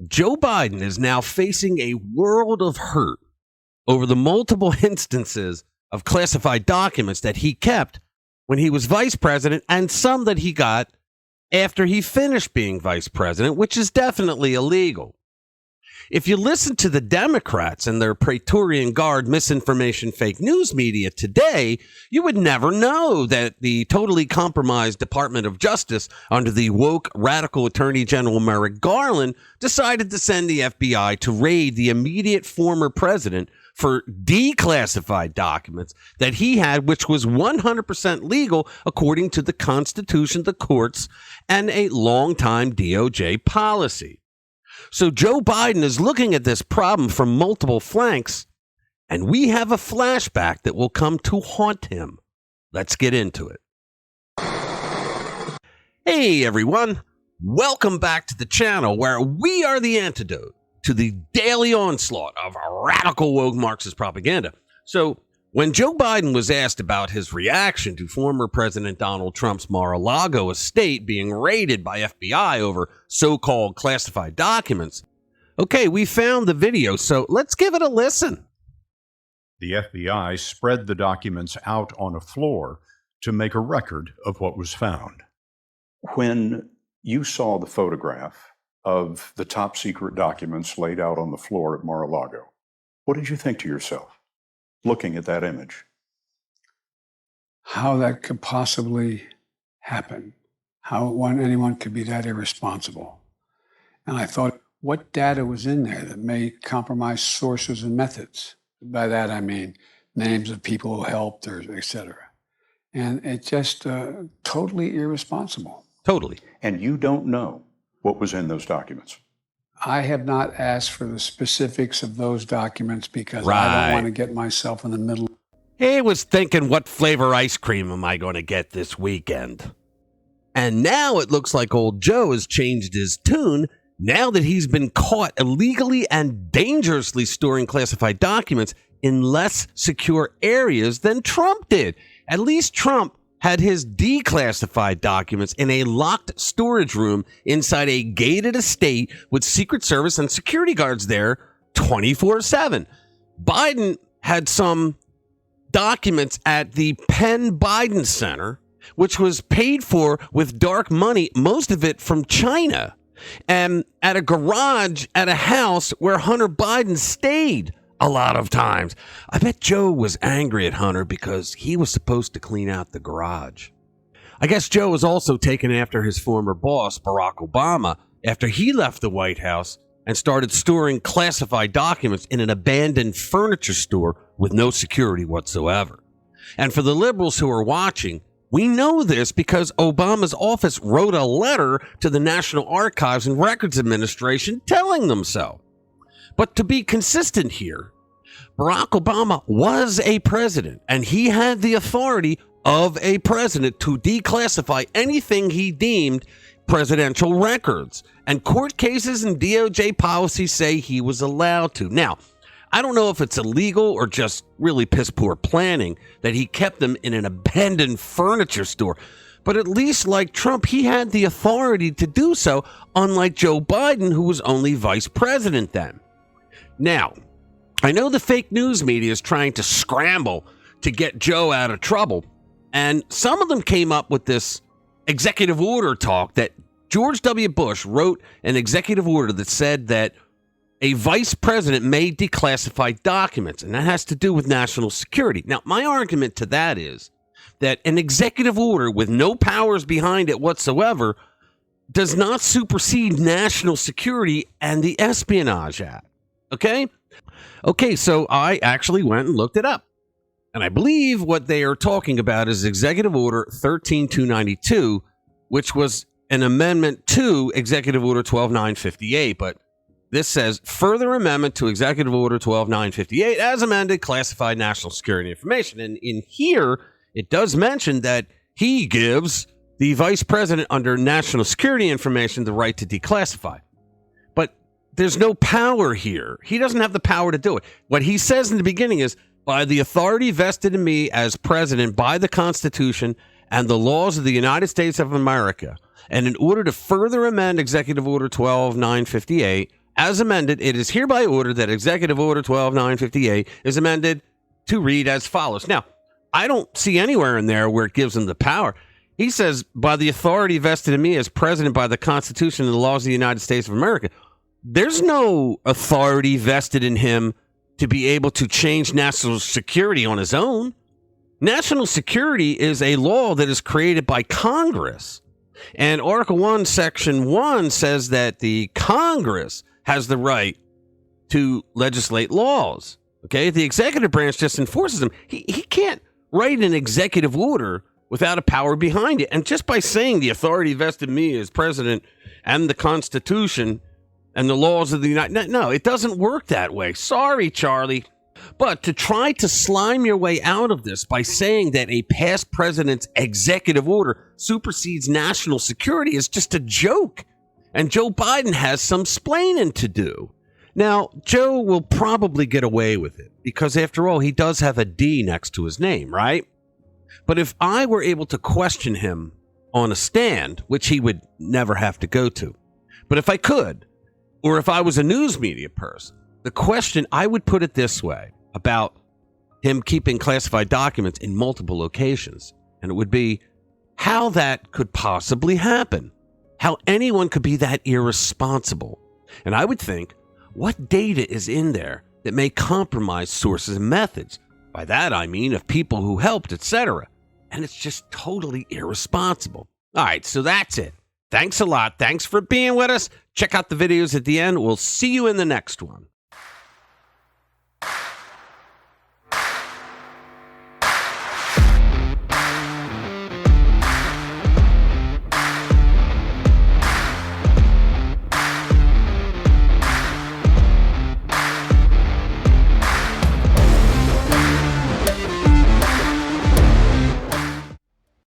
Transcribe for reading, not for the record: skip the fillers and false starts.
Joe Biden is now facing a world of hurt over the multiple instances of classified documents that he kept when he was vice president and some that he got after he finished being vice president, which is definitely illegal. If you listen to the Democrats and their Praetorian Guard misinformation fake news media today, you would never know that the totally compromised Department of Justice under the woke radical Attorney General Merrick Garland decided to send the FBI to raid the immediate former president for declassified documents that he had, which was 100% legal according to the Constitution, the courts, and a longtime DOJ policy. So Joe Biden is looking at this problem from multiple flanks, and we have a flashback that will come to haunt him. Let's get into it. Hey, everyone. Welcome back to the channel where we are the antidote to the daily onslaught of radical woke Marxist propaganda. So when Joe Biden was asked about his reaction to former President Donald Trump's Mar-A-Lago estate being raided by FBI over so-called classified documents, okay, we found the video, so let's give it a listen. The FBI spread the documents out on a floor to make a record of what was found. When you saw the photograph of the top secret documents laid out on the floor at Mar-A-Lago, what did you think to yourself? Looking at that image? How that could possibly happen, how anyone could be that irresponsible. And I thought, what data was in there that may compromise sources and methods? By that I mean names of people who helped, or et cetera. And it's just totally irresponsible. Totally. And you don't know what was in those documents? I have not asked for the specifics of those documents because I don't want to get myself in the middle. He was thinking, what flavor ice cream am I going to get this weekend? And now it looks like old Joe has changed his tune now that he's been caught illegally and dangerously storing classified documents in less secure areas than Trump did. At least Trump had his declassified documents in a locked storage room inside a gated estate with Secret Service and security guards there 24/7. Biden had some documents at the Penn Biden Center, which was paid for with dark money, most of it from China, and at a garage at a house where Hunter Biden stayed a lot of times. I bet Joe was angry at Hunter because he was supposed to clean out the garage. I guess Joe was also taken after his former boss, Barack Obama, after he left the White House and started storing classified documents in an abandoned furniture store with no security whatsoever. And for the liberals who are watching, we know this because Obama's office wrote a letter to the National Archives and Records Administration telling them so. But to be consistent here, Barack Obama was a president, and he had the authority of a president to declassify anything he deemed presidential records. And court cases and DOJ policies say he was allowed to. Now, I don't know if it's illegal or just really piss poor planning that he kept them in an abandoned furniture store. But at least like Trump, he had the authority to do so, unlike Joe Biden, who was only vice president then. Now, I know the fake news media is trying to scramble to get Joe out of trouble, and some of them came up with this executive order talk that George W. Bush wrote an executive order that said that a vice president may declassify documents, and that has to do with national security. Now, my argument to that is that an executive order with no powers behind it whatsoever does not supersede national security and the Espionage Act. Okay, so I actually went and looked it up. And I believe what they are talking about is Executive Order 13292, which was an amendment to Executive Order 12958. But this says, further amendment to Executive Order 12958 as amended, classified national security information. And in here, it does mention that he gives the vice president under national security information the right to declassify. There's no power here. He doesn't have the power to do it. What he says in the beginning is, by the authority vested in me as president by the Constitution and the laws of the United States of America, and in order to further amend Executive Order 12958 As amended, it is hereby ordered that Executive Order 12958 is amended to read as follows. Now, I don't see anywhere in there where it gives him the power. He says, by the authority vested in me as president by the Constitution and the laws of the United States of America. There's no authority vested in him to be able to change national security on his own. National security is a law that is created by Congress. And Article 1, Section 1 says that the Congress has the right to legislate laws. Okay, the executive branch just enforces them. He can't write an executive order without a power behind it. And just by saying the authority vested in me as president and the Constitution and the laws of the United... No, it doesn't work that way. Sorry, Charlie. But to try to slime your way out of this by saying that a past president's executive order supersedes national security is just a joke. And Joe Biden has some splaining to do. Now, Joe will probably get away with it because, after all, he does have a D next to his name, right? But if I were able to question him on a stand, which he would never have to go to, but if I could, or if I was a news media person, the question, I would put it this way about him keeping classified documents in multiple locations, and it would be how that could possibly happen, how anyone could be that irresponsible. And I would think, what data is in there that may compromise sources and methods? By that, I mean of people who helped, etc. And it's just totally irresponsible. All right, so that's it. Thanks a lot. Thanks for being with us. Check out the videos at the end. We'll see you in the next one.